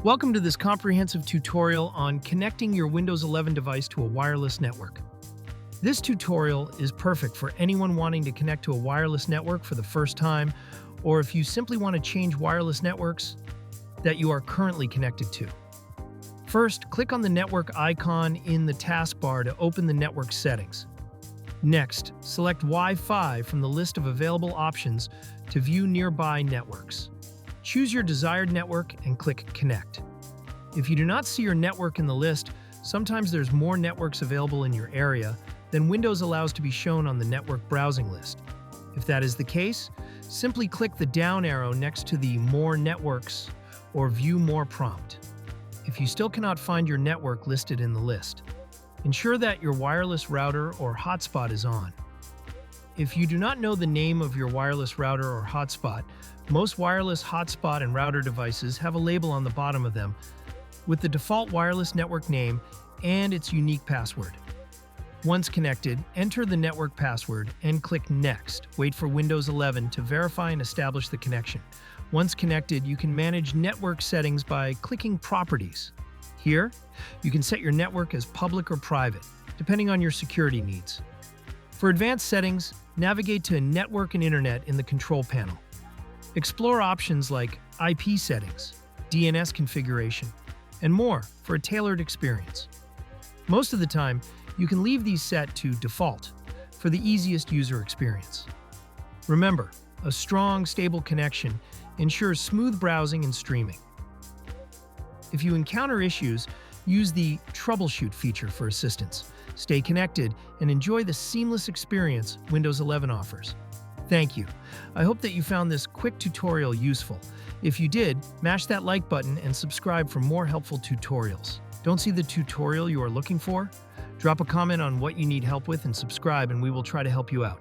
Welcome to this comprehensive tutorial on connecting your Windows 11 device to a wireless network. This tutorial is perfect for anyone wanting to connect to a wireless network for the first time, or if you simply want to change wireless networks that you are currently connected to. First, click on the network icon in the taskbar to open the network settings. Next, select Wi-Fi from the list of available options to view nearby networks. Choose your desired network and click Connect. If you do not see your network in the list, sometimes there's more networks available in your area than Windows allows to be shown on the network browsing list. If that is the case, simply click the down arrow next to the More Networks or View More prompt. If you still cannot find your network listed in the list, ensure that your wireless router or hotspot is on. If you do not know the name of your wireless router or hotspot, most wireless hotspot and router devices have a label on the bottom of them with the default wireless network name and its unique password. Once connected, enter the network password and click Next. Wait for Windows 11 to verify and establish the connection. Once connected, you can manage network settings by clicking Properties. Here, you can set your network as public or private, depending on your security needs. For advanced settings, navigate to Network and Internet in the control panel. Explore options like IP settings, DNS configuration, and more for a tailored experience. Most of the time, you can leave these set to default for the easiest user experience. Remember, a strong, stable connection ensures smooth browsing and streaming. If you encounter issues, use the Troubleshoot feature for assistance. Stay connected and enjoy the seamless experience Windows 11 offers. Thank you. I hope that you found this quick tutorial useful. If you did, mash that like button and subscribe for more helpful tutorials. Don't see the tutorial you are looking for? Drop a comment on what you need help with and subscribe, and we will try to help you out.